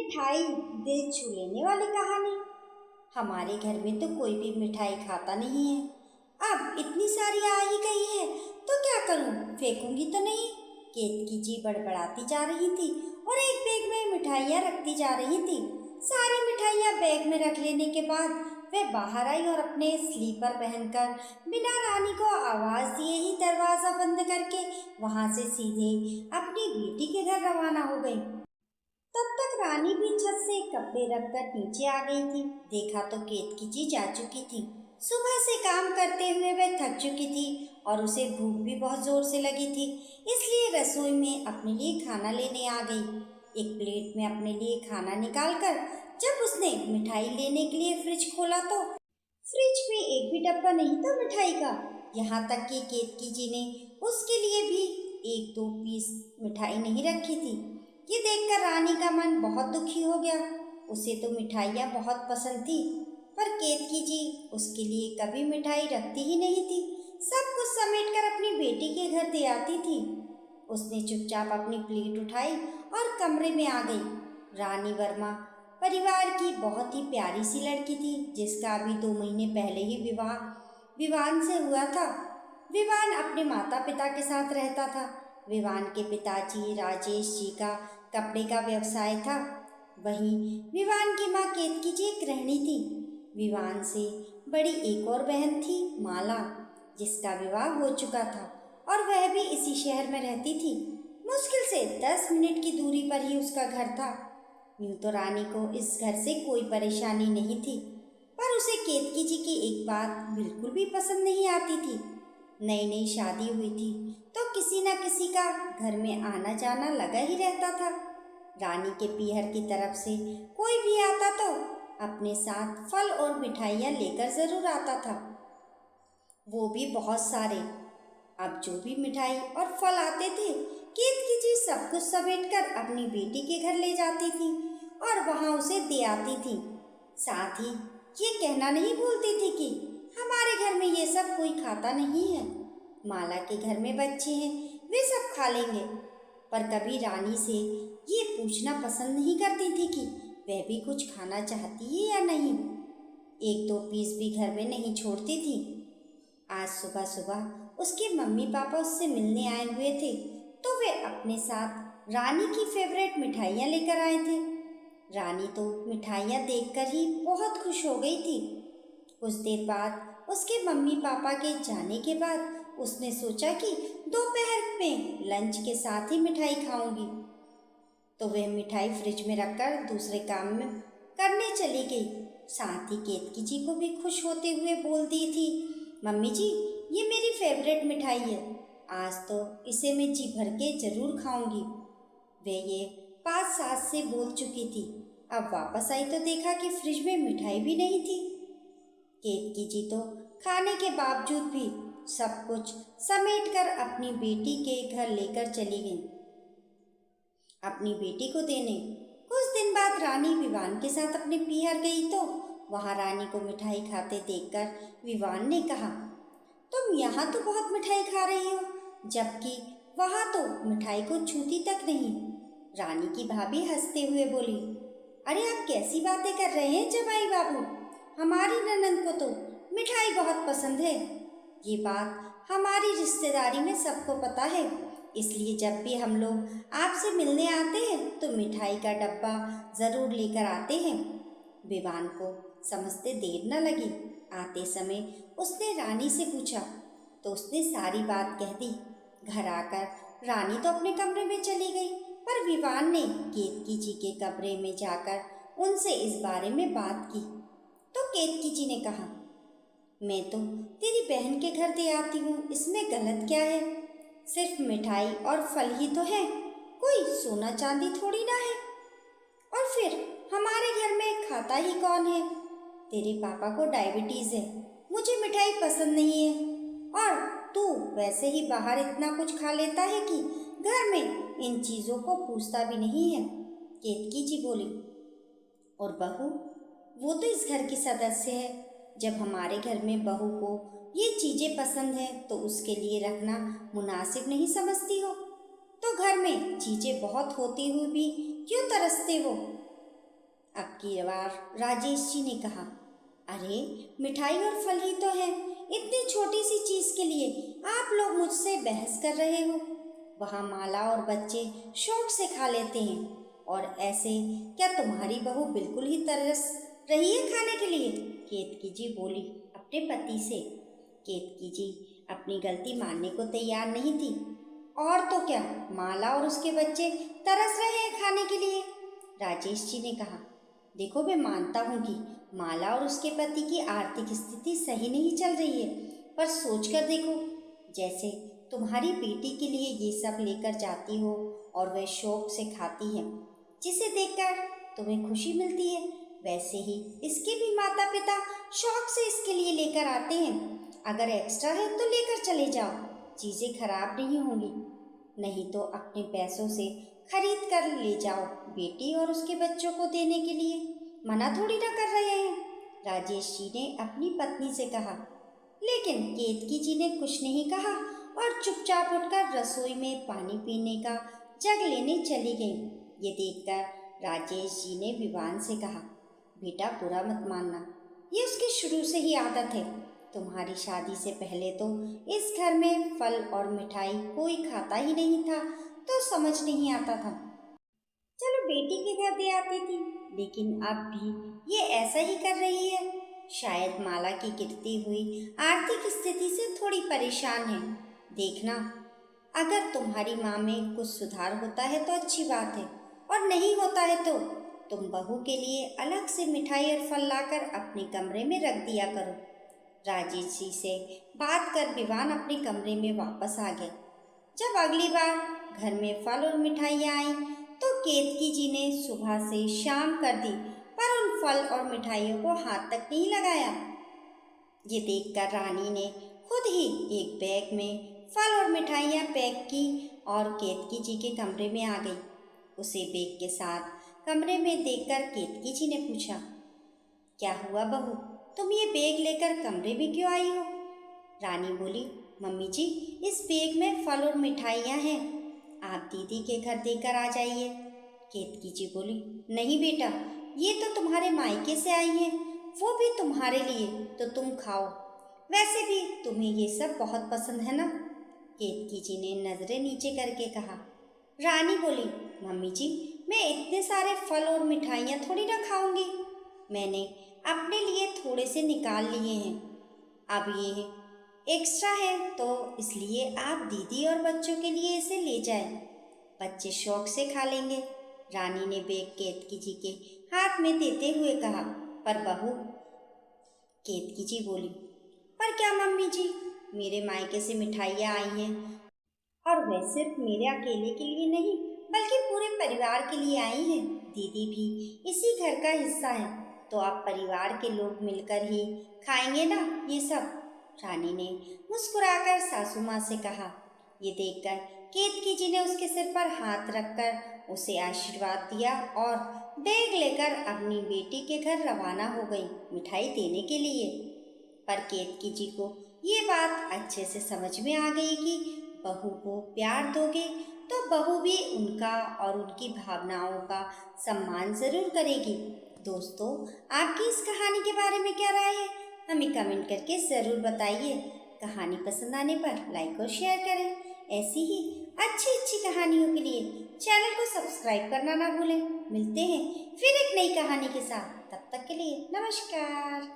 मिठाई दिल छू लेने वाली कहानी। हमारे घर में तो कोई भी मिठाई खाता नहीं है। अब इतनी सारी आ ही गई है तो क्या करूं, फेंकूंगी तो नहीं। केतकी जी बड़बड़ाती जा रही थी और एक बैग में मिठाइयाँ रखती जा रही थी। सारी मिठाइयाँ बैग में रख लेने के बाद वह बाहर आई और अपने स्लीपर पहनकर बिना रानी को आवाज दिए ही दरवाजा बंद करके वहां से सीधे अपनी बेटी के घर रवाना हो गई। तब तक रानी भी छत से कपड़े रखकर नीचे आ गई थी। देखा तो केतकी जी जा चुकी थी। सुबह से काम करते हुए वह थक चुकी थी और उसे भूख भी बहुत जोर से लगी थी, इसलिए रसोई में अपने लिए खाना लेने आ गई। एक प्लेट में अपने लिए खाना निकालकर जब उसने मिठाई लेने के लिए फ्रिज खोला तो फ्रिज में एक भी डब्बा नहीं था मिठाई का। यहाँ तक कि केतकी जी ने उसके लिए भी एक दो पीस मिठाई नहीं रखी थी। ये देखकर रानी का मन बहुत दुखी हो गया। उसे तो मिठाइयाँ बहुत पसंद थी, पर केतकी जी उसके लिए कभी मिठाई रखती ही नहीं थी। सब कुछ समेटकर अपनी बेटी के घर दे आती थी। उसने चुपचाप अपनी प्लेट उठाई और कमरे में आ गई। रानी वर्मा परिवार की बहुत ही प्यारी सी लड़की थी, जिसका अभी 2 महीने पहले ही विवाह विवान से हुआ था। विवान अपने माता पिता के साथ रहता था। विवान के पिताजी राजेश जी का कपड़े का व्यवसाय था। वहीं विवान की माँ केतकी जी एक गृहिणी थी। विवान से बड़ी एक और बहन थी, माला, जिसका विवाह हो चुका था और वह भी इसी शहर में रहती थी। मुश्किल से 10 मिनट की दूरी पर ही उसका घर था। यूं तो रानी को इस घर से कोई परेशानी नहीं थी, पर उसे केतकी जी की एक बात बिल्कुल भी पसंद नहीं आती थी। नई नई शादी हुई थी तो किसी न किसी का घर में आना जाना लगा ही रहता था। रानी के पीहर की तरफ से कोई भी आता तो अपने साथ फल और मिठाइयाँ लेकर जरूर आता था, वो भी बहुत सारे। अब जो भी मिठाई और फल आते थे, केतकी जी सब कुछ समेटकर अपनी बेटी के घर ले जाती थी और वहाँ उसे दे आती थी। साथ ही ये कहना नहीं भूलती थी कि हमारे घर में ये सब कोई खाता नहीं है। माला के घर में बच्चे हैं, वे सब खा लेंगे। पर कभी रानी से ये पूछना पसंद नहीं करती थी कि वह भी कुछ खाना चाहती है या नहीं। एक दो पीस भी घर में नहीं छोड़ती थी। आज सुबह सुबह उसके मम्मी पापा उससे मिलने आए हुए थे, तो वे अपने साथ रानी की फेवरेट मिठाइयाँ लेकर आए थे। रानी तो मिठाइयाँ देखकर ही बहुत खुश हो गई थी। कुछ देर बाद उसके मम्मी पापा के जाने के बाद उसने सोचा कि दोपहर में लंच के साथ ही मिठाई खाऊंगी, तो वह मिठाई फ्रिज में रखकर दूसरे काम में करने चली गई। साथ ही केतकी जी को भी खुश होते हुए बोल दी थी, मम्मी जी, ये मेरी फेवरेट मिठाई है, आज तो इसे मैं जी भर के जरूर खाऊंगी। वे ये 5 साल से बोल चुकी थी। अब वापस आई तो देखा कि फ्रिज में मिठाई भी नहीं थी। केतकी जी तो खाने के बावजूद भी सब कुछ समेटकर अपनी बेटी के घर लेकर चली गई, अपनी बेटी को देने। कुछ दिन बाद रानी विवान के साथ अपने पीहर गई तो वहाँ रानी को मिठाई खाते देखकर विवान ने कहा, तुम यहाँ तो बहुत मिठाई खा रही हो, जबकि वहाँ तो मिठाई को छूती तक नहीं। रानी की भाभी हंसते हुए बोली, अरे आप कैसी बातें कर रहे हैं जमाई बाबू, हमारी ननंद को तो मिठाई बहुत पसंद है। ये बात हमारी रिश्तेदारी में सबको पता है, इसलिए जब भी हम लोग आपसे मिलने आते हैं तो मिठाई का डब्बा ज़रूर लेकर आते हैं। विवान को समझते देर न लगी। आते समय उसने रानी से पूछा तो उसने सारी बात कह दी। घर आकर रानी तो अपने कमरे में चली गई, पर विवान ने केतकी जी के कमरे में जाकर उनसे इस बारे में बात की। तो केतकी जी ने कहा, मैं तो तेरी बहन के घर दे आती हूँ, इसमें गलत क्या है? सिर्फ मिठाई और फल ही तो है, कोई सोना चांदी थोड़ी ना है। और फिर हमारे घर में खाता ही कौन है? तेरे पापा को डायबिटीज़ है, मुझे मिठाई पसंद नहीं है, और तू वैसे ही बाहर इतना कुछ खा लेता है कि घर में इन चीज़ों को पूछता भी नहीं है। केतकी जी बोली, और बहू, वो तो इस घर की सदस्य है। जब हमारे घर में बहू को ये चीज़ें पसंद है तो उसके लिए रखना मुनासिब नहीं समझती हो? तो घर में चीज़ें बहुत होती हुई भी क्यों तरसते हो? अब की बार राजेश जी ने कहा, अरे मिठाई और फल ही तो है, इतनी छोटी सी चीज के लिए आप लोग मुझसे बहस कर रहे हो। वहाँ माला और बच्चे शौक से खा लेते हैं, और ऐसे क्या तुम्हारी बहू बिल्कुल ही तरस रही है खाने के लिए? केतकी जी बोली अपने पति से। केतकी जी अपनी गलती मानने को तैयार नहीं थी। और तो क्या, माला और उसके बच्चे तरस रहे हैं खाने के लिए? राजेश जी ने कहा, देखो मैं मानता हूँ कि माला और उसके पति की आर्थिक स्थिति सही नहीं चल रही है, पर सोच कर देखो, जैसे तुम्हारी बेटी के लिए ये सब लेकर जाती हो और वह शौक से खाती है, जिसे देखकर तुम्हें खुशी मिलती है, वैसे ही इसके भी माता पिता शौक से इसके लिए लेकर आते हैं। अगर एक्स्ट्रा है तो लेकर चले जाओ, चीज़ें खराब नहीं होंगी। नहीं तो अपने पैसों से खरीद कर ले जाओ, बेटी और उसके बच्चों को देने के लिए मना थोड़ी ना कर रहे हैं। राजेश जी ने अपनी पत्नी से कहा। लेकिन केतकी जी ने कुछ नहीं कहा और चुपचाप उठकर रसोई में पानी पीने का जग लेने चली गई। ये देखकर राजेश जी ने विवान से कहा, बेटा बुरा मत मानना, ये उसकी शुरू से ही आदत है। तुम्हारी शादी से पहले तो इस घर में फल और मिठाई कोई खाता ही नहीं था, तो समझ नहीं आता था। चलो बेटी के घर दे आती थी, लेकिन अब भी ये ऐसा ही कर रही है। शायद माला की गिरती हुई आर्थिक स्थिति से थोड़ी परेशान है। देखना, अगर तुम्हारी माँ में कुछ सुधार होता है तो अच्छी बात है, और नहीं होता है तो तुम बहू के लिए अलग से मिठाई और फल लाकर अपने कमरे में रख दिया करो। राजेश जी से बात कर विवान अपने कमरे में वापस आ गए। जब अगली बार घर में फल और मिठाइयाँ आई तो केतकी जी ने सुबह से शाम कर दी, पर उन फल और मिठाइयों को हाथ तक नहीं लगाया। ये देखकर रानी ने खुद ही एक बैग में फल और मिठाइयाँ पैक की और केतकी जी के कमरे में आ गई। उसे बैग के साथ कमरे में देखकर केतकी जी ने पूछा, क्या हुआ बहू, तुम ये बैग लेकर कमरे में क्यों आई हो? रानी बोली, मम्मी जी, इस बैग में फल और मिठाइयाँ हैं, आप दीदी के घर देकर आ जाइए। केतकी जी बोली, नहीं बेटा, ये तो तुम्हारे मायके से आई हैं, वो भी तुम्हारे लिए, तो तुम खाओ। वैसे भी तुम्हें ये सब बहुत पसंद है ना? केतकी जी ने नजरें नीचे करके कहा। रानी बोली, मम्मी जी, मैं इतने सारे फल और मिठाइयाँ थोड़ी ना खाऊंगी, मैंने अपने लिए थोड़े से निकाल लिए हैं। अब ये एक्स्ट्रा है तो इसलिए आप दीदी और बच्चों के लिए इसे ले जाएं, बच्चे शौक से खा लेंगे। रानी ने बैग केतकी जी के हाथ में देते हुए कहा। पर बहू, केतकी जी बोली, पर क्या मम्मी जी, मेरे मायके से मिठाइयाँ आई हैं, और वह सिर्फ मेरे अकेले के लिए नहीं बल्कि पूरे परिवार के लिए आई हैं। दीदी भी इसी घर का हिस्सा है, तो आप परिवार के लोग मिलकर ही खाएंगे ना ये सब। रानी ने मुस्कुराकर सासू माँ से कहा। ये देखकर केतकी जी ने उसके सिर पर हाथ रखकर उसे आशीर्वाद दिया और बैग लेकर अपनी बेटी के घर रवाना हो गई मिठाई देने के लिए। पर केतकी जी को ये बात अच्छे से समझ में आ गई कि बहू को प्यार दोगे तो बहू भी उनका और उनकी भावनाओं का सम्मान ज़रूर करेगी। दोस्तों, आपकी इस कहानी के बारे में क्या राय है? हमें कमेंट करके ज़रूर बताइए। कहानी पसंद आने पर लाइक और शेयर करें। ऐसी ही अच्छी अच्छी कहानियों के लिए चैनल को सब्सक्राइब करना ना भूलें। मिलते हैं फिर एक नई कहानी के साथ, तब तक के लिए नमस्कार।